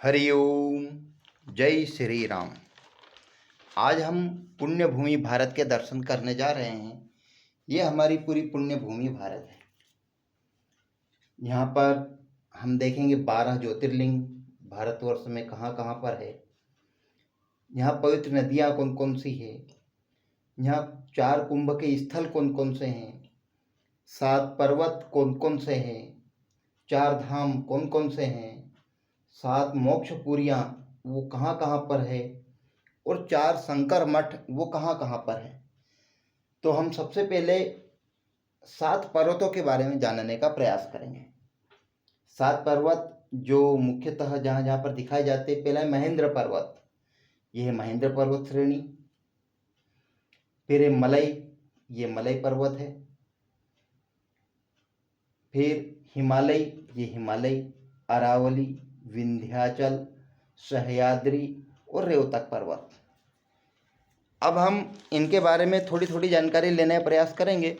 हरि ओम। जय श्री राम। आज हम पुण्य भूमि भारत के दर्शन करने जा रहे हैं। ये हमारी पूरी पुण्य भूमि भारत है। यहाँ पर हम देखेंगे 12 ज्योतिर्लिंग भारतवर्ष में कहाँ कहाँ पर है। यहाँ पवित्र नदियाँ कौन कौन सी है। यहाँ 4 कुंभ के स्थल कौन कौन से हैं। 7 पर्वत कौन कौन से हैं। 4 धाम कौन कौन से हैं। 7 मोक्षपुरियाँ वो कहाँ कहाँ पर है। और 4 शंकर मठ वो कहाँ कहाँ पर है। तो हम सबसे पहले 7 पर्वतों के बारे में जानने का प्रयास करेंगे। 7 पर्वत जो मुख्यतः जहाँ जहाँ पर दिखाए जाते हैं। पहला है महेंद्र पर्वत, ये है महेंद्र पर्वत श्रेणी। फिर है मलई, ये मलई पर्वत है। फिर हिमालय, ये हिमालय, अरावली, विंध्याचल, सह्याद्री और रेवतक पर्वत। अब हम इनके बारे में थोड़ी थोड़ी जानकारी लेने का प्रयास करेंगे।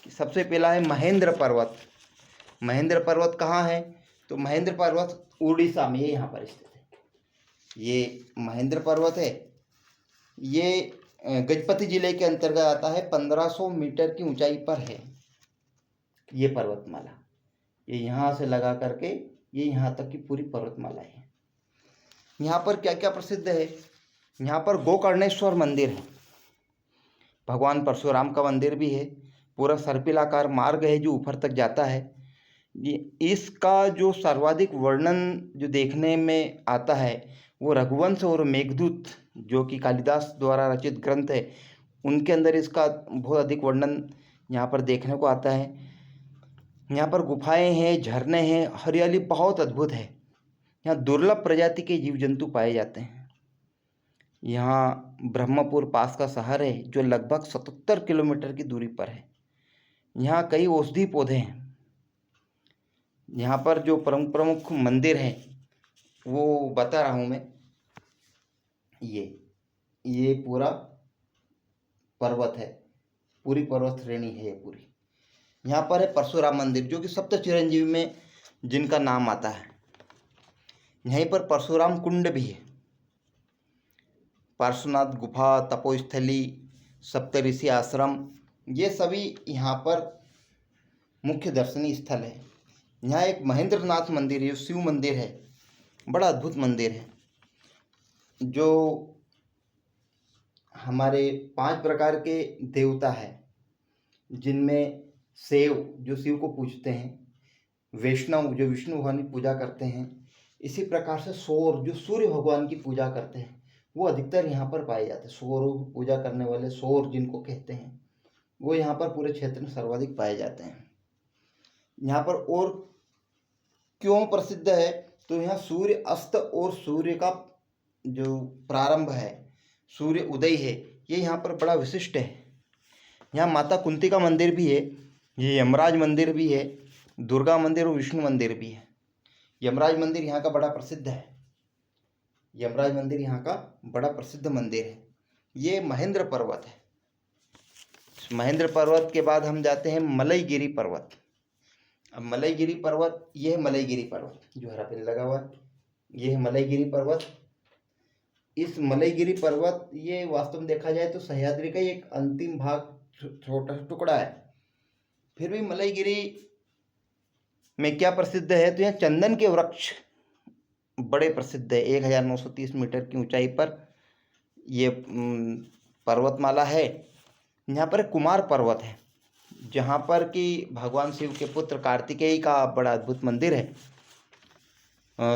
सबसे पहला है महेंद्र पर्वत। महेंद्र पर्वत कहाँ है? तो महेंद्र पर्वत उड़ीसा में, यहाँ पर स्थित है। ये महेंद्र पर्वत है। ये गजपति जिले के अंतर्गत आता है। 1500 मीटर की ऊंचाई पर है ये पर्वतमाला। ये यहाँ से लगा करके ये यहाँ तक की पूरी पर्वतमाला है। यहाँ पर क्या क्या प्रसिद्ध है? यहाँ पर गोकर्णेश्वर मंदिर है, भगवान परशुराम का मंदिर भी है। पूरा सर्पिलाकार मार्ग है जो ऊपर तक जाता है। ये इसका जो सर्वाधिक वर्णन जो देखने में आता है वो रघुवंश और मेघदूत जो कि कालिदास द्वारा रचित ग्रंथ है, उनके अंदर इसका बहुत अधिक वर्णन यहाँ पर देखने को आता है। यहाँ पर गुफाएं हैं, झरने हैं, हरियाली बहुत अद्भुत है। यहाँ दुर्लभ प्रजाति के जीव जंतु पाए जाते हैं। यहाँ ब्रह्मपुर पास का शहर है जो लगभग 77 किलोमीटर की दूरी पर है। यहाँ कई औषधि पौधे हैं। यहाँ पर जो प्रमुख प्रमुख मंदिर हैं वो बता रहा हूँ मैं। ये पूरा पर्वत है, पूरी पर्वत श्रेणी है ये पूरी। यहाँ पर है परशुराम मंदिर जो कि सप्त चिरंजीवी में जिनका नाम आता है। यहीं पर परशुराम कुंड भी है। पार्श्वनाथ गुफा, तपोस्थली, सप्तऋषि आश्रम, ये सभी यहाँ पर मुख्य दर्शनीय स्थल है। यहाँ एक महेंद्रनाथ मंदिर है, शिव मंदिर है, बड़ा अद्भुत मंदिर है जो हमारे 5 प्रकार के देवता है, जिनमें शैव जो शिव को पूजते हैं, वैष्णव जो विष्णु भगवान की पूजा करते हैं, इसी प्रकार से सौर जो सूर्य भगवान की पूजा करते हैं वो अधिकतर यहाँ पर पाए जाते हैं। सौरों की पूजा करने वाले सौर जिनको कहते हैं वो यहाँ पर पूरे क्षेत्र में सर्वाधिक पाए जाते हैं। यहाँ पर और क्यों प्रसिद्ध है? तो यहाँ सूर्य अस्त और सूर्य का जो प्रारंभ है, सूर्य उदय है, ये यहाँ पर बड़ा विशिष्ट है। यहाँ माता कुंती का मंदिर भी है, ये यमराज मंदिर भी है, दुर्गा मंदिर और विष्णु मंदिर भी है। यमराज मंदिर यहाँ का बड़ा प्रसिद्ध है। यमराज मंदिर यहाँ का बड़ा प्रसिद्ध मंदिर है। ये महेंद्र पर्वत है। महेंद्र पर्वत के बाद हम जाते हैं मलयगिरी पर्वत। अब मलयगिरी पर्वत, ये है मलयगिरी पर्वत जो हरा पेड़ लगा हुआ है, ये है मलयगिरी पर्वत। इस मलयगिरी पर्वत ये वास्तव में देखा जाए तो सह्याद्री का एक अंतिम भाग, छोटा टुकड़ा है। फिर भी मलयगिरी में क्या प्रसिद्ध है? तो यहाँ चंदन के वृक्ष बड़े प्रसिद्ध है। 1930 मीटर की ऊंचाई पर ये पर्वतमाला है। यहाँ पर कुमार पर्वत है जहाँ पर कि भगवान शिव के पुत्र कार्तिकेय का बड़ा अद्भुत मंदिर है।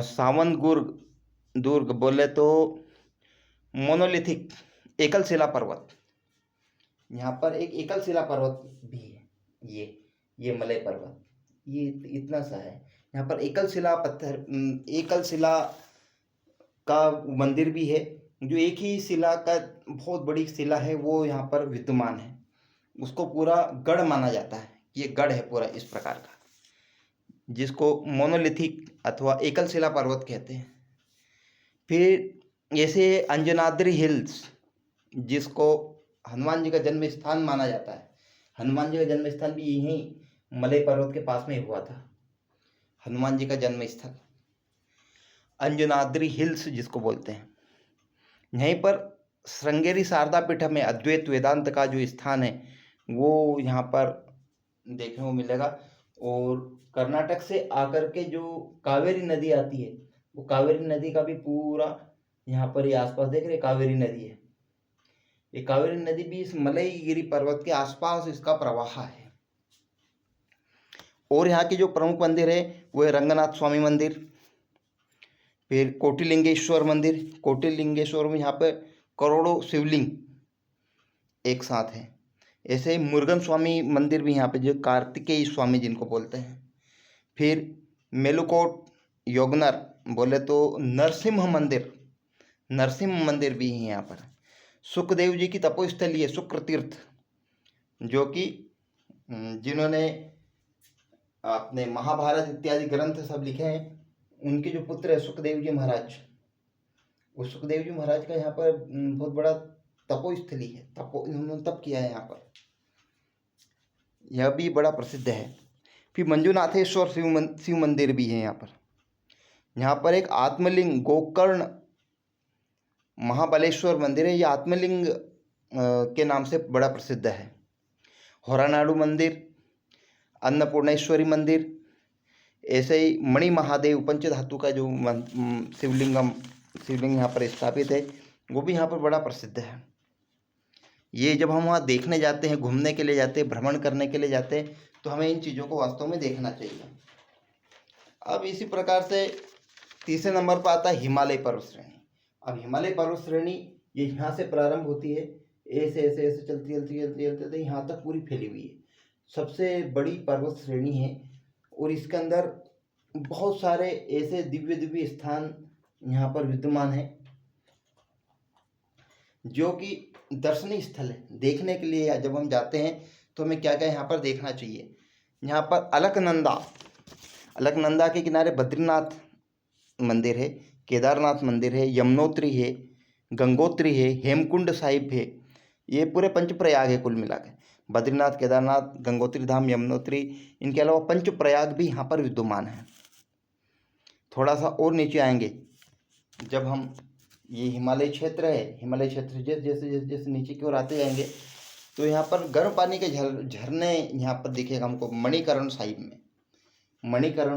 सावन दुर्ग बोले तो मोनोलिथिक एकल शिला पर्वत, यहाँ पर एक एकल शिला पर्वत भी है। ये मलय पर्वत ये इतना सा है। यहाँ पर एकल शिला पत्थर, एकल शिला का मंदिर भी है जो एक ही शिला का बहुत बड़ी शिला है वो यहाँ पर विद्यमान है। उसको पूरा गढ़ माना जाता है। ये गढ़ है पूरा इस प्रकार का, जिसको मोनोलिथिक अथवा एकल शिला पर्वत कहते हैं। फिर ऐसे अंजनाद्री हिल्स, जिसको हनुमान जी का जन्म स्थान माना जाता है। हनुमान जी का जन्म स्थान भी यहीं मलय पर्वत के पास में हुआ था, हनुमान जी का जन्म स्थल। अंजनाद्री हिल्स जिसको बोलते हैं, यहीं पर श्रृंगेरी शारदा पीठम में अद्वैत वेदांत का जो स्थान है वो यहाँ पर देखने को मिलेगा। और कर्नाटक से आकर के जो कावेरी नदी आती है, वो कावेरी नदी का भी पूरा यहाँ पर ये आसपास देख रहे कावेरी नदी है, ये कावेरी नदी भी इस मलयगिरी पर्वत के आसपास इसका प्रवाह है। और यहाँ के जो प्रमुख मंदिर है वो है रंगनाथ स्वामी मंदिर, फिर कोटिलिंगेश्वर मंदिर। कोटिलिंगेश्वर में यहाँ पे करोड़ों शिवलिंग एक साथ हैं। ऐसे ही मुरुगन स्वामी मंदिर भी यहाँ पे, जो कार्तिकेय स्वामी जिनको बोलते हैं। फिर मेलुकोट योगनर बोले तो नरसिंह मंदिर भी है यहाँ पर। सुखदेव जी की तपोस्थली है शुक्र तीर्थ, जो कि जिन्होंने अपने महाभारत इत्यादि ग्रंथ सब लिखे हैं, उनके जो पुत्र है सुखदेव जी महाराज, उस सुखदेव जी महाराज का यहाँ पर बहुत बड़ा तपोस्थली है, इन्होंने तप किया है यहाँ पर, यह भी बड़ा प्रसिद्ध है। फिर मंजुनाथेश्वर शिव मंदिर भी है यहाँ पर। यहाँ पर एक आत्मलिंग गोकर्ण महाबलेश्वर मंदिर है, ये आत्मलिंग के नाम से बड़ा प्रसिद्ध है। होरानाडु मंदिर, अन्नपूर्णेश्वरी मंदिर, ऐसे ही मणि महादेव पंचधातु का जो शिवलिंग यहाँ पर स्थापित है, वो भी यहाँ पर बड़ा प्रसिद्ध है। ये जब हम वहाँ देखने जाते हैं, घूमने के लिए जाते हैं, भ्रमण करने के लिए जाते हैं, तो हमें इन चीज़ों को वास्तव में देखना चाहिए। अब इसी प्रकार से तीसरे नंबर पर आता है हिमालय पर्वत श्रेणी। अब हिमालय पर्वत श्रेणी ये यहाँ से प्रारंभ होती है, ऐसे ऐसे ऐसे चलती यहाँ तक पूरी फैली हुई है। सबसे बड़ी पर्वत श्रेणी है और इसके अंदर बहुत सारे ऐसे दिव्य स्थान यहाँ पर विद्यमान है, जो कि दर्शनीय स्थल है देखने के लिए। जब हम जाते हैं तो हमें क्या क्या यहाँ पर देखना चाहिए। यहाँ पर अलकनंदा के किनारे बद्रीनाथ मंदिर है, केदारनाथ मंदिर है, यमुनोत्री है, गंगोत्री है, हेमकुंड साहिब है। ये पूरे पंचप्रयाग है कुल मिला के, बद्रीनाथ, केदारनाथ, गंगोत्री धाम, यमुनोत्री। इनके अलावा पंचप्रयाग भी यहाँ पर विद्यमान है। थोड़ा सा और नीचे आएंगे, जब हम ये हिमालय क्षेत्र है, हिमालय क्षेत्र जैसे नीचे की ओर आते जाएंगे तो यहाँ पर गर्म पानी के झरने यहाँ पर दिखेगा हमको। मणिकरण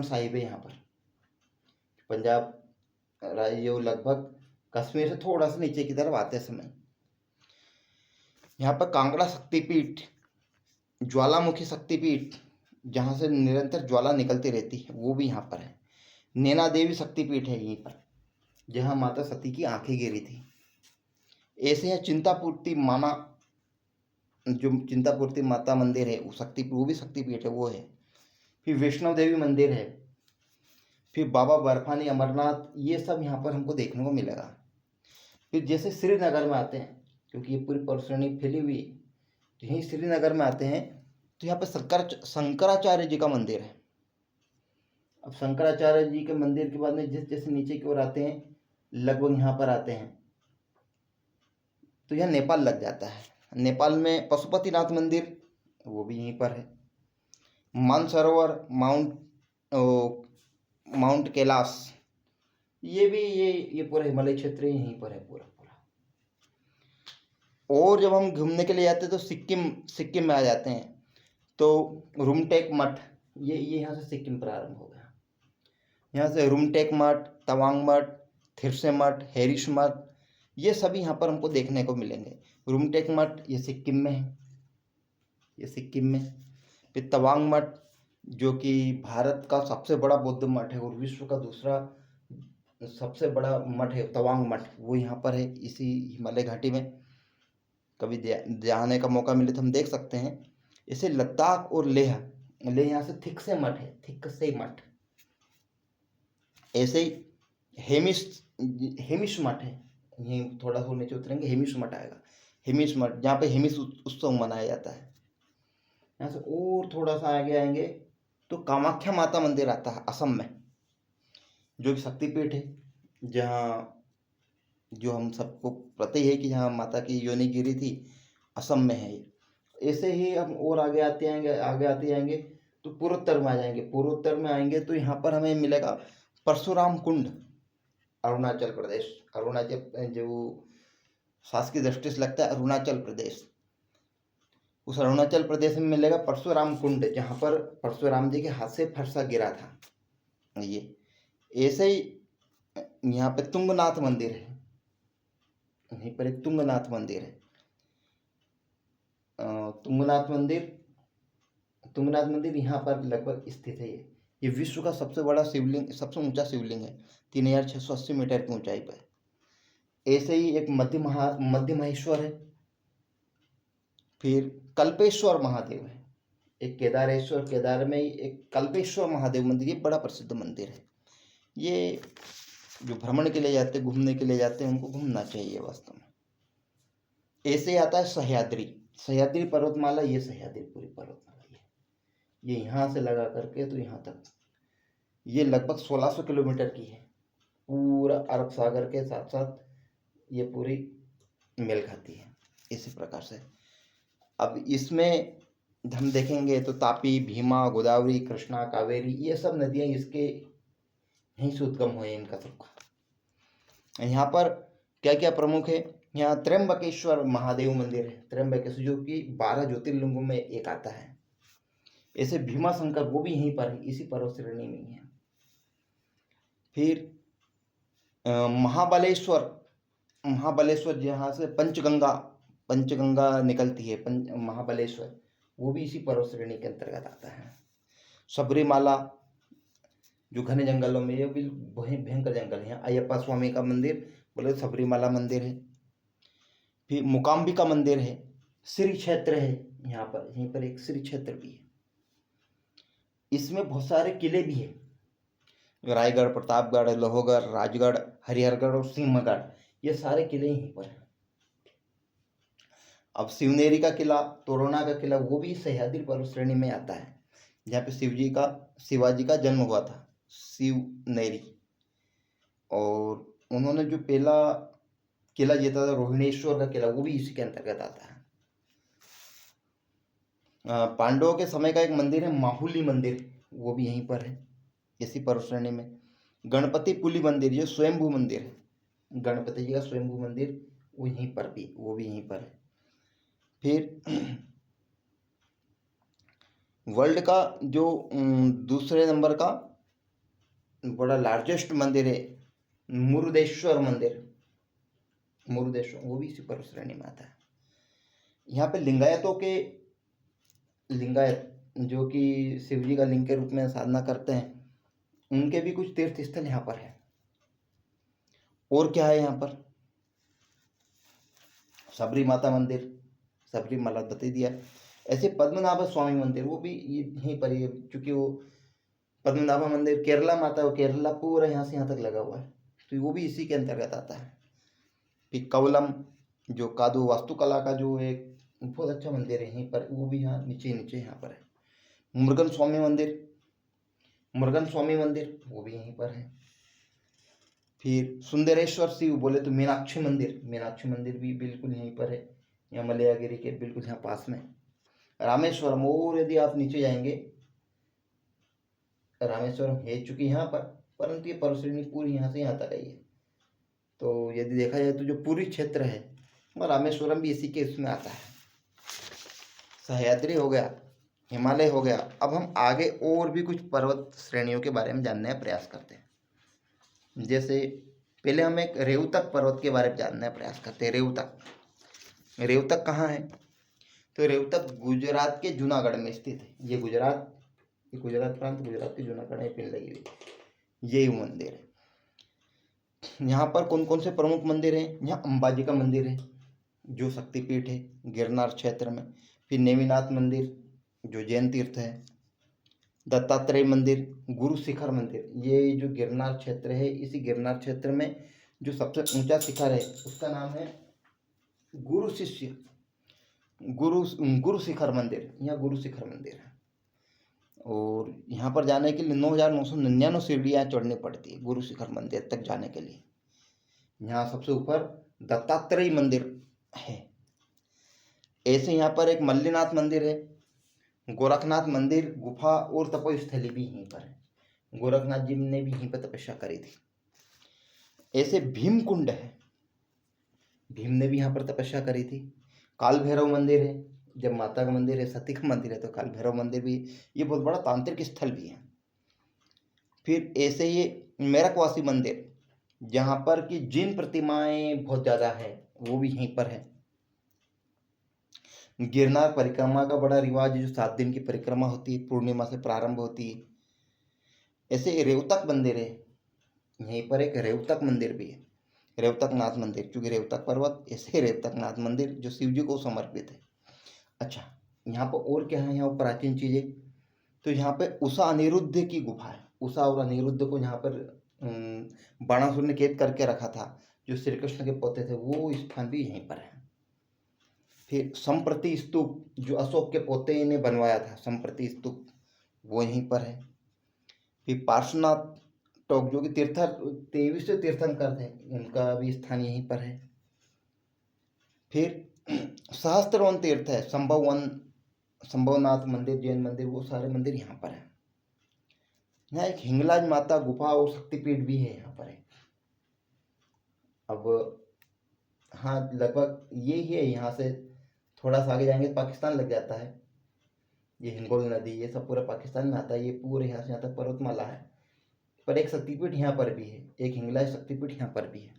साहिब है यहाँ पर, पंजाब राज्य लगभग कश्मीर से थोड़ा सा नीचे की तरफ आते समय। यहाँ पर कांगड़ा शक्तिपीठ, ज्वालामुखी शक्तिपीठ, जहाँ से निरंतर ज्वाला निकलती रहती है, वो भी यहाँ पर है। नैना देवी शक्तिपीठ है यहीं पर, जहाँ माता सती की आंखें गिरी थी। ऐसे यहाँ चिंतापूर्ति माता मंदिर है, वो भी शक्तिपीठ है, वो है। फिर वैष्णव देवी मंदिर है, फिर बाबा बर्फानी अमरनाथ, ये सब यहाँ पर हमको देखने को मिलेगा। फिर जैसे श्रीनगर में आते हैं, क्योंकि ये पूरी पर्वतश्रेणी फैली हुई है, तो यहीं श्रीनगर में आते हैं तो यहाँ पर शंकराचार्य जी का मंदिर है। अब शंकराचार्य जी के मंदिर के बाद में जैसे नीचे की ओर आते हैं, लगभग यहाँ पर आते हैं तो यह नेपाल लग जाता है। नेपाल में पशुपतिनाथ मंदिर, वो भी यहीं पर है। मानसरोवर, माउंट कैलाश, ये भी ये पूरा हिमालय क्षेत्र यहीं पर है पूरा। और जब हम घूमने के लिए जाते हैं तो सिक्किम में आ जाते हैं, तो रुमटेक मठ, ये यहाँ से सिक्किम प्रारंभ हो गया। यहाँ से रुमटेक मठ, तवांग मठ, थिरसे मठ, हेरिश मठ, ये सभी यहाँ पर हमको देखने को मिलेंगे। रुमटेक मठ ये सिक्किम में है, फिर तवांग मठ जो कि भारत का सबसे बड़ा बौद्ध मठ है और विश्व का दूसरा सबसे बड़ा मठ है तवांग मठ, वो यहाँ पर है इसी हिमालय घाटी में। कभी जाने का मौका मिले तो हम देख सकते हैं। इसे लद्दाख और लेह यहाँ से थिकसे मठ, ऐसे ही हेमिश मठ है, यहीं थोड़ा सा नीचे उतरेंगे हेमिश मठ आएगा। हेमिश मठ जहाँ पे हेमिश उत्सव मनाया जाता है। यहाँ से और थोड़ा सा आगे आएंगे तो कामाख्या माता मंदिर आता है असम में, जो कि शक्तिपीठ है, जहाँ जो हम सबको पता ही है कि जहाँ माता की योनि गिरी थी, असम में है। ऐसे ही हम और आगे आते जाएंगे तो पूर्वोत्तर में आ जाएंगे। पूर्वोत्तर में आएंगे तो यहाँ पर हमें मिलेगा परशुराम कुंड, अरुणाचल प्रदेश, अरुणाचल जो शासकीय दृष्टि से लगता है अरुणाचल प्रदेश, उस अरुणाचल प्रदेश में मिलेगा परशुराम कुंड, जहाँ पर परशुराम जी के हाथ से फरसा गिरा था। ये ऐसे ही यहाँ पे तुंगनाथ मंदिर है, यहीं पर एक तुंगनाथ मंदिर है। तुंगनाथ मंदिर, तुंगनाथ मंदिर यहाँ पर लगभग स्थित है। ये विश्व का सबसे बड़ा शिवलिंग, सबसे ऊंचा शिवलिंग है, 3680 मीटर की ऊंचाई पर। ऐसे ही एक मध्य महेश्वर है, फिर कल्पेश्वर महादेव है, एक केदारेश्वर, केदार में ही एक कल्पेश्वर महादेव मंदिर, ये बड़ा प्रसिद्ध मंदिर है। ये जो भ्रमण के लिए जाते हैं, घूमने के लिए जाते हैं, उनको घूमना चाहिए वास्तव में। ऐसे आता है सह्याद्री, सह्याद्री पर्वतमाला, ये सह्याद्री पूरी पर्वतमाला ये यहाँ से लगा करके तो यहाँ तक, ये लगभग 1600 किलोमीटर की है, पूरा अरब सागर के साथ साथ ये पूरी मेल खाती है। इसी प्रकार से अब इसमें हम देखेंगे तो तापी, भीमा, गोदावरी, कृष्णा, कावेरी, ये सब नदियाँ इसके यहीं से उद्गम हुए इनका सबका। यहाँ पर क्या क्या प्रमुख है, यहाँ त्र्यंबकेश्वर महादेव मंदिर है, त्र्यंबकेश्वर जो कि 12 ज्योतिर्लिंगों में एक आता है। ऐसे भीमा शंकर, वो भी यहीं पर है, इसी पर्वत श्रेणी में ही है। फिर महाबलेश्वर, महाबलेश्वर जहाँ से पंचगंगा निकलती है, महाबलेश्वर, वो भी इसी पर्वत श्रेणी के अंतर्गत आता है। सबरीमाला जो घने जंगलों में, ये भी भयंकर जंगल है। अयप्पा स्वामी का मंदिर बोले सबरीमाला मंदिर है। फिर मुकाम्बिका मंदिर है, श्री क्षेत्र है यहाँ पर, यहीं पर एक श्री क्षेत्र भी है। इसमें बहुत सारे किले भी हैं, रायगढ़, प्रतापगढ़, लोहगढ़, राजगढ़, हरिहरगढ़ और सिंहगढ़, ये सारे किले यहीं पर हैं। अब शिवनेरी का किला, तोरना का किला, वो भी सह्याद्री पर्वत श्रेणी में आता है, जहाँ पे शिवाजी का जन्म हुआ था, शिवनेरी। और उन्होंने जो पहला किला जीता था, रोहिणेश्वर का किला, वो भी इसी के अंतर्गत आता है। पांडवों के समय का एक मंदिर है, माहुली मंदिर, वो भी यहीं पर है, इसी पर्वत श्रेणी में। गणपति पुली मंदिर, ये स्वयंभू मंदिर है, गणपति जी का स्वयंभू मंदिर, वो यहीं पर भी, वो भी यहीं पर है। फिर वर्ल्ड का जो दूसरे नंबर का बड़ा लार्जेस्ट मंदिर है, मुरुदेश्वर मंदिर, मुरुदेश्वर, वो भी इसी पर्वत श्रेणी में आता है। यहाँ पे लिंगायत जो कि शिव जी का लिंग के रूप में साधना करते हैं, उनके भी कुछ तीर्थ स्थल यहाँ पर है। और क्या है यहाँ पर, सबरी माता मंदिर, सबरीमाला बता दिया। ऐसे पद्मनाभ स्वामी मंदिर, वो भी यहीं पर ही, चूँकि वो पद्मनाभ मंदिर केरला माता, केरला पूरा यहाँ से यहाँ तक लगा हुआ है, तो वो भी इसी के अंतर्गत आता है। फिर कवलम जो कादू वास्तुकला का जो एक बहुत अच्छा मंदिर है यहीं पर, वो भी यहाँ नीचे यहाँ पर है। मुरुगन स्वामी मंदिर, वो भी यहीं पर है। फिर सुंदरेश्वर शिव बोले तो मीनाक्षी मंदिर भी बिल्कुल यहीं पर है, यहाँ मलयागिरी के बिल्कुल यहाँ पास में। रामेश्वरम, और यदि आप नीचे जाएंगे, रामेश्वरम है चूँकि यहाँ पर, परंतु ये पर्वत श्रेणी पूरी यहाँ से यहाँ तक आई है। तो यदि देखा जाए तो जो पूरी क्षेत्र है, रामेश्वरम भी इसी के इसमें आता है। सह्याद्री हो गया, हिमालय हो गया। अब हम आगे और भी कुछ पर्वत श्रेणियों के बारे में जानने का प्रयास करते हैं। जैसे पहले हम एक रेवतक पर्वत के बारे में जानने का प्रयास करते हैं। रेवतक कहाँ है, तो रेवतक गुजरात के जूनागढ़ में स्थित है। ये गुजरात प्रांत, गुजरात के जूनागढ़ में पिन लगी हुई, यही मंदिर है। यहाँ पर कौन कौन से प्रमुख मंदिर हैं, यहाँ अंबाजी का मंदिर है जो शक्तिपीठ है गिरनार क्षेत्र में। फिर नेमिनाथ मंदिर जो जैन तीर्थ है, दत्तात्रेय मंदिर, गुरु शिखर मंदिर, ये जो गिरनार क्षेत्र है, इसी गिरनार क्षेत्र में जो सबसे ऊंचा शिखर है उसका नाम है गुरु शिखर मंदिर, यहाँ गुरु शिखर मंदिर है। और यहाँ पर जाने के लिए 9,999 सीढ़ियाँ चढ़नी पड़ती है गुरु शिखर मंदिर तक जाने के लिए। यहाँ सबसे ऊपर दत्तात्रेय मंदिर है। ऐसे यहाँ पर एक मल्लीनाथ मंदिर है, गोरखनाथ मंदिर, गुफा और तपोस्थली भी यहीं पर है। गोरखनाथ जी ने भी यहीं पर तपस्या करी थी। ऐसे भीमकुंड है, भीम ने भी यहाँ पर तपस्या करी थी। काल भैरव मंदिर है, जब माता का मंदिर है, सती का मंदिर है, तो काल भैरव मंदिर भी, ये बहुत बड़ा तांत्रिक स्थल भी है। फिर ऐसे ये मेरकवासी मंदिर, जहाँ पर कि जिन प्रतिमाएं बहुत ज़्यादा है, वो भी यहीं पर है। गिरनार परिक्रमा का बड़ा रिवाज है, जो 7 दिन की परिक्रमा होती है, पूर्णिमा से प्रारंभ होती है। ऐसे रेवतक मंदिर है, यहीं पर एक रेवतक मंदिर भी है, रेवतक नाथ मंदिर, क्योंकि रेवतक पर्वत, ऐसे रेवतक नाथ मंदिर जो शिव जी को समर्पित है। अच्छा, यहाँ पर और क्या है, यहाँ पर प्राचीन चीजें, तो यहाँ पे उषा अनिरुद्ध की गुफा है। उषा और अनिरुद्ध को यहाँ पर बाणासुर ने कैद करके रखा था, जो श्री कृष्ण के पोते थे, वो स्थान भी यहीं पर है। फिर संप्रति स्तूप, जो अशोक के पोते ने बनवाया था, संप्रति स्तूप, वो यहीं पर है। फिर पार्श्वनाथ टोक, जो कि 23 तीर्थंकर थे, उनका भी स्थान यहीं पर है। फिर सहस्त्रवन तीर्थ है, संभवनाथ मंदिर, जैन मंदिर, वो सारे मंदिर यहाँ पर है। यहाँ एक हिंगलाज माता गुफा और शक्तिपीठ भी है यहाँ पर है। अब हाँ, लगभग ये ही है। यहाँ से थोड़ा सा आगे जाएंगे पाकिस्तान लग जाता है। ये हिंगोल नदी, ये सब पूरा पाकिस्तान में आता है। ये पूरे यहाँ से यहाँ तक पर्वतमाला है, पर एक शक्तिपीठ यहाँ पर भी है, एक हिंगलाज शक्तिपीठ यहाँ पर भी है।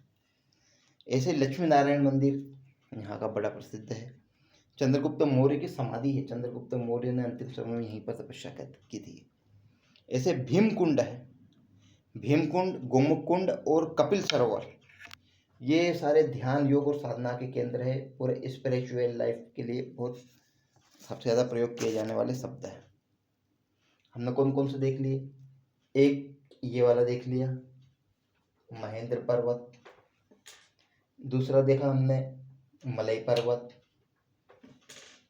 ऐसे लक्ष्मी नारायण मंदिर यहाँ का बड़ा प्रसिद्ध है। चंद्रगुप्त मौर्य की समाधि है, चंद्रगुप्त मौर्य ने अंतिम समय में यहीं पर तपस्या की थी। ऐसे भीमकुंड है, भीमकुंड, गोमुख कुंड और कपिल सरोवर, ये सारे ध्यान, योग और साधना के केंद्र है। पूरे स्पिरिचुअल लाइफ के लिए बहुत सबसे ज़्यादा प्रयोग किए जाने वाले शब्द हैं। हमने कौन कौन से देख लिए? एक ये वाला देख लिया, महेंद्र पर्वत। दूसरा देखा हमने मलई पर्वत।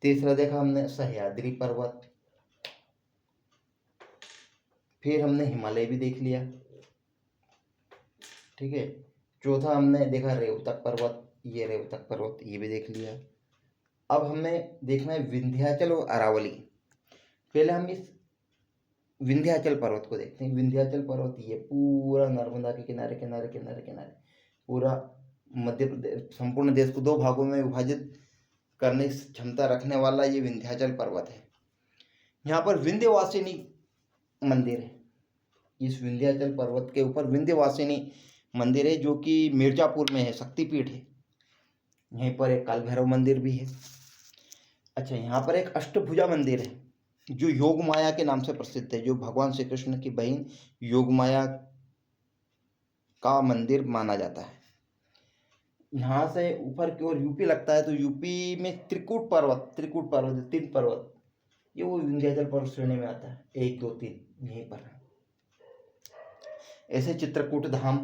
तीसरा देखा हमने सह्याद्री पर्वत। फिर हमने हिमालय भी देख लिया, ठीक है। चौथा हमने देखा रेवतक पर्वत, ये रेवतक पर्वत, ये भी देख लिया। अब हमें देखना है विंध्याचल और अरावली। पहले हम इस विंध्याचल पर्वत को देखते हैं। विंध्याचल पर्वत ये पूरा नर्मदा के किनारे किनारे किनारे किनारे पूरा मध्य प्रदेश, संपूर्ण देश को 2 भागों में विभाजित करने की क्षमता रखने वाला ये विंध्याचल पर्वत है। यहाँ पर विंध्यवासिनी मंदिर है। इस विंध्याचल पर्वत के ऊपर विंध्यवासिनी मंदिर है, जो कि मिर्जापुर में है, शक्तिपीठ है। यहीं पर एक काल भैरव मंदिर भी है। अच्छा, यहाँ पर एक अष्टभुजा मंदिर है, जो योग माया के नाम से प्रसिद्ध है, जो भगवान श्री कृष्ण की बहन योग माया का मंदिर माना जाता है। यहाँ से ऊपर की ओर यूपी लगता है, तो यूपी में त्रिकूट पर्वत 3 पर्वत, ये वो विंध्याचल पर्वत श्रेणी में आता है। 1 2 3 यहीं पर है। ऐसे चित्रकूट धाम,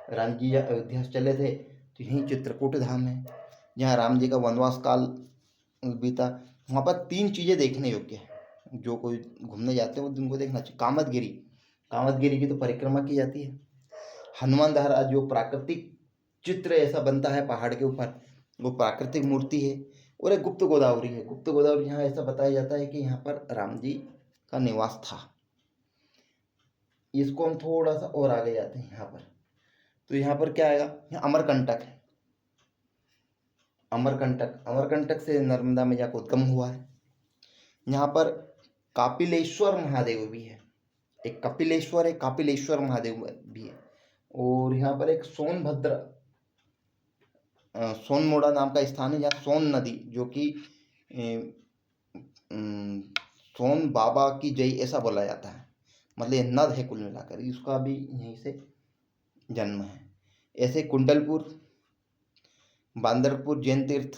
राम जी अयोध्या से चले थे, तो यहीं चित्रकूट धाम है, जहाँ राम जी का वनवास काल बीता। वहाँ पर 3 चीज़ें देखने योग्य है, जो कोई घूमने जाते हैं वो उनको देखना चाहिए। कामतगिरी की तो परिक्रमा की जाती है। हनुमान धारा, जो प्राकृतिक चित्र ऐसा बनता है पहाड़ के ऊपर, वो प्राकृतिक मूर्ति है। और एक गुप्त गोदावरी है। गुप्त गोदावरी यहाँ ऐसा बताया जाता है कि यहाँ पर राम जी का निवास था। इसको हम थोड़ा सा और आगे जाते हैं यहाँ पर, तो यहाँ पर क्या आएगा, यहाँ अमरकंटक है। अमरकंटक से नर्मदा में जाकर उद्गम हुआ है। यहाँ पर कापिलेश्वर महादेव भी है, एक कपिलेश्वर है, कापिलेश्वर महादेव भी है। और यहाँ पर एक सोनमोड़ा नाम का स्थान है, जहाँ सोन नदी, जो कि सोन बाबा की जय ऐसा बोला जाता है, मतलब ये नद है कुल मिलाकर, इसका भी यहीं से जन्म है। ऐसे कुंडलपुर, बांदरपुर जैन तीर्थ,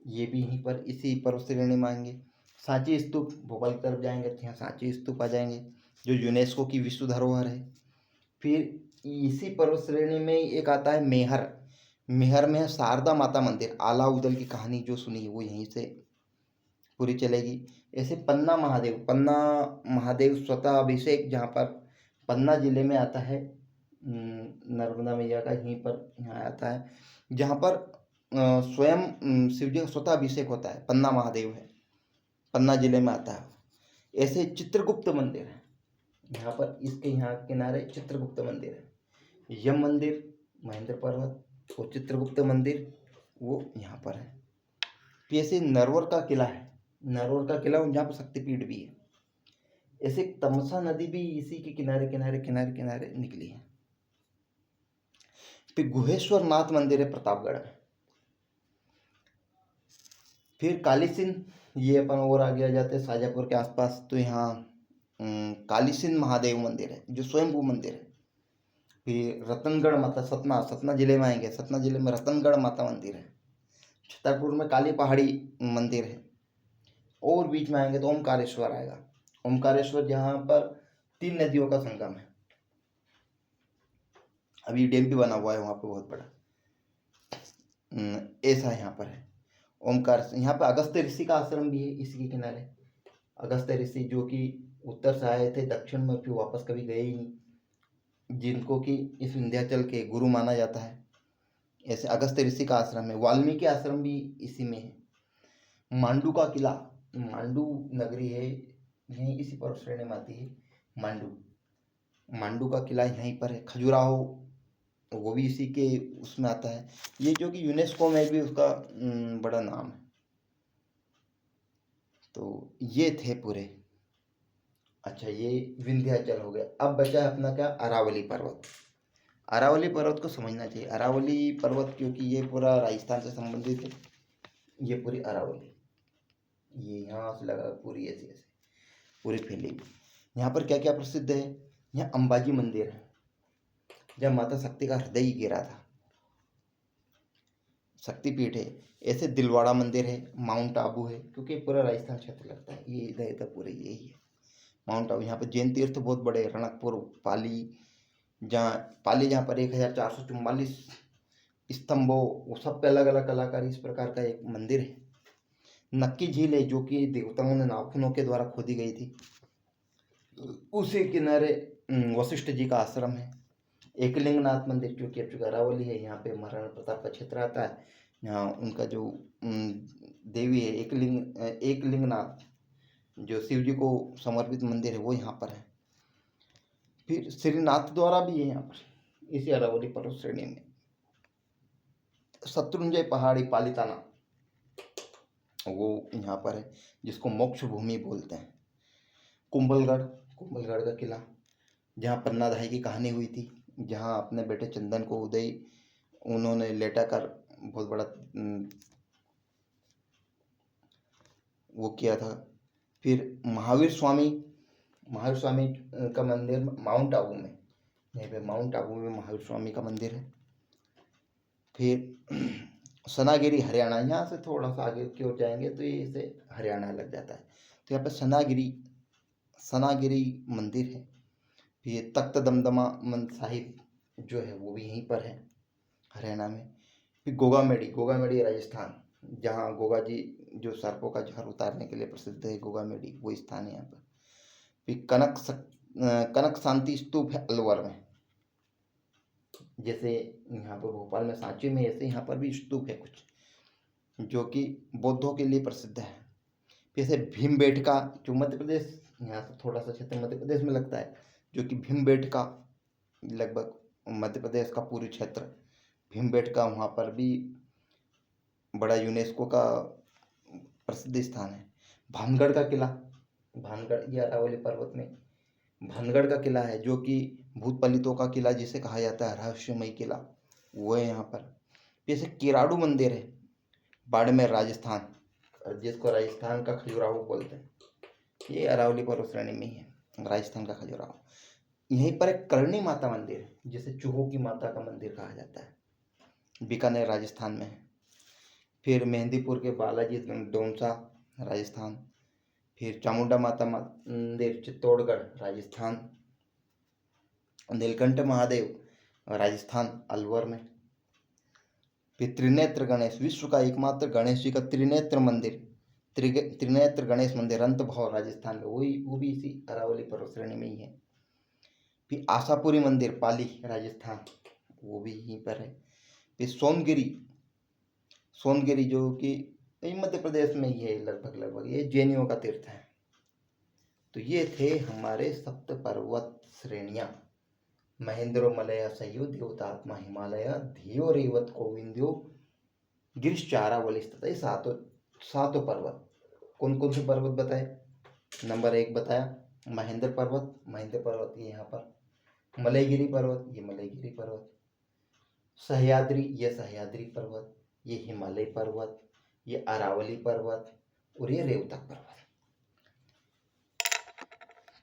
ये भी यहीं पर इसी पर्वत श्रेणी में आएंगे। सांची स्तूप, भोपाल की तरफ जाएंगे तो यहाँ सांची स्तूप आ जाएंगे, जो यूनेस्को की विश्व धरोहर है। फिर इसी पर्वत श्रेणी में एक आता है मेहर में है शारदा माता मंदिर। आला उदल की कहानी जो सुनी है वो यहीं से पूरी चलेगी। ऐसे पन्ना महादेव स्वतः अभिषेक, जहाँ पर पन्ना जिले में आता है, नर्मदा मैया का यहीं पर यहाँ आता है, जहाँ पर स्वयं शिव जी का स्वतः अभिषेक होता है। पन्ना महादेव है, पन्ना जिले में आता है। ऐसे चित्रगुप्त मंदिर है, यहाँ पर इसके यहाँ किनारे चित्रगुप्त मंदिर है। यम मंदिर महेंद्र पर्वत और चित्रगुप्त मंदिर वो यहाँ पर है। फिर ऐसे नरवर का किला है, नरवर का किला जहाँ पर शक्तिपीठ भी है। ऐसे तमसा नदी भी इसी के किनारे किनारे किनारे किनारे निकली है। फिर गुहेश्वर नाथ मंदिर है प्रतापगढ़ में। फिर काली सिंध, ये अपन और आगे आ जाते हैं शाजापुर के आसपास, तो यहाँ काली सिंध महादेव मंदिर है जो स्वयंभू मंदिर है। फिर रतनगढ़ माता, सतना, सतना जिले में आएंगे, सतना जिले में रतनगढ़ माता मंदिर है। छतरपुर में काली पहाड़ी मंदिर है। और बीच में आएंगे तो ओमकारेश्वर आएगा। ओमकारेश्वर जहाँ पर 3 नदियों का संगम है, अभी डैम भी बना हुआ है वहाँ पे बहुत बड़ा। ऐसा यहाँ पर है ओमकार। यहाँ पर अगस्त्य ऋषि का आश्रम भी है इसी के किनारे। अगस्त्य ऋषि जो कि उत्तर से आए थे दक्षिण में, फिर वापस कभी गए ही नहीं, जिनको कि इस विंध्याचल के गुरु माना जाता है। ऐसे अगस्त्य ऋषि का आश्रम है। वाल्मीकि आश्रम भी इसी में है। मांडू का किला, मांडू नगरी है यहीं इसी पर्वत श्रेणी में आती है मांडू। मांडू का किला यहीं पर है। खजुराहो वो भी इसी के उसमें आता है, ये जो कि यूनेस्को में भी उसका बड़ा नाम है। तो ये थे पूरे। अच्छा, ये विंध्याचल हो गया। अब बचा है अपना क्या, अरावली पर्वत। अरावली पर्वत को समझना चाहिए। अरावली पर्वत क्योंकि ये पूरा राजस्थान से संबंधित है। ये पूरी अरावली, ये यहाँ से लगा पूरी ऐसी ऐसी पूरी फैली हुई। यहाँ पर क्या क्या प्रसिद्ध है, यहाँ अंबाजी मंदिर है जब माता शक्ति का हृदय ही गिरा था, शक्तिपीठ है। ऐसे दिलवाड़ा मंदिर है, माउंट आबू है क्योंकि पूरा राजस्थान क्षेत्र लगता है, ये इधर इधर पूरे यही है माउंट आबू। यहाँ पर जैन तीर्थ बहुत बड़े, रणकपुर, पाली, जहाँ पर 1444 स्तंभों, वो सब पे अलग अलग कलाकारी, इस प्रकार का एक मंदिर है। नक्की झील है जो कि देवताओं ने नाखूनों के द्वारा खोदी गई थी, उसी किनारे वशिष्ठ जी का आश्रम है। एकलिंगनाथ मंदिर जो कि अब चूंकि अरावली है, यहाँ पे महाराणा प्रताप का क्षेत्र आता है। यहाँ उनका जो देवी है एकलिंगनाथ, जो शिव जी को समर्पित मंदिर है, वो यहाँ पर है। फिर श्रीनाथ द्वारा भी है यहाँ पर इसी अरावली पर्वत श्रेणी में। शत्रुंजय पहाड़ी पालीताना वो यहाँ पर है, जिसको मोक्ष भूमि बोलते हैं। कुंभलगढ़, कुंभलगढ़ का किला जहाँ पन्नाधाय की कहानी हुई थी, जहाँ अपने बेटे चंदन को उदय उन्होंने लेटा कर बहुत बड़ा वो किया था। फिर महावीर स्वामी का मंदिर माउंट आबू में, यहाँ पे माउंट आबू में महावीर स्वामी का मंदिर है। फिर सनागिरी हरियाणा, यहाँ से थोड़ा सा आगे की ओर जाएंगे तो ये इसे हरियाणा लग जाता है। तो यहाँ पे सनागिरी मंदिर है। फिर तख्त दमदमा साहिब जो है वो भी यहीं पर है हरियाणा में। फिर गोगामेडी राजस्थान, जहाँ गोगा जी जो सर्पों का जहर उतारने के लिए प्रसिद्ध है, गोगामेडी वो स्थान है यहाँ पर। फिर कनक शांति स्तूप है अलवर में, जैसे यहाँ पर भोपाल में सांची में, ऐसे यहाँ पर भी स्तूप है कुछ जो कि बौद्धों के लिए प्रसिद्ध है। जैसे भीमबेटका जो मध्य प्रदेश, यहाँ से थोड़ा सा क्षेत्र मध्य प्रदेश में लगता है, जो कि भीमबेटका लगभग मध्य प्रदेश का पूरी क्षेत्र भीमबेटका, वहाँ पर भी बड़ा यूनेस्को का प्रसिद्ध स्थान है। भानगढ़ का किला, भानगढ़ ये अरावली पर्वत में भानगढ़ का किला है जो कि भूत पलितों का किला जिसे कहा जाता है, रहस्यमय किला, वो है यहाँ पर। जैसे किराड़ू मंदिर है बाड़मेर राजस्थान, जिसको राजस्थान का खजुराहो बोलते हैं, ये अरावली पर्वत श्रेणी में ही है, राजस्थान का खजुराहो। यहीं पर एक करणी माता मंदिर है जिसे चूहों की माता का मंदिर कहा जाता है, बीकानेर राजस्थान में है। फिर मेहंदीपुर के बालाजी डोंसा राजस्थान। फिर चामुंडा माता मंदिर चित्तौड़गढ़ राजस्थान। नीलकंठ महादेव राजस्थान अलवर में। फिर त्रिनेत्र गणेश, विश्व का एकमात्र गणेश जी का त्रिनेत्र मंदिर, त्रिनेत्र गणेश मंदिर रंतभौर राजस्थान में, वो भी इसी अरावली पर्वत श्रेणी में ही है। फिर आशापुरी मंदिर पाली राजस्थान, वो भी यहीं पर है। फिर सोनगिरी जो कि मध्य प्रदेश में ही है लगभग, ये जैनियों का तीर्थ है। तो ये थे हमारे सप्त पर्वत श्रेणियाँ। महेंद्रो मलय सह्यो देवतात्मा हिमालय धियो रेवत गोविंद्यो गिरिश्चारावलिस्तथा। ये सातों पर्वत। कौन कौन से पर्वत बताए? नंबर 1 बताया महेंद्र पर्वत, महेंद्र पर्वत ये यहाँ पर। मलयगिरी पर्वत, ये मलयगिरी पर्वत। सह्याद्री, ये सह्याद्री पर्वत। ये हिमालय पर्वत, ये अरावली पर्वत और ये रेवतक पर्वत।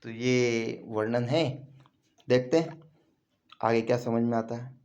तो ये वर्णन है। देखते हैं आगे क्या समझ में आता है।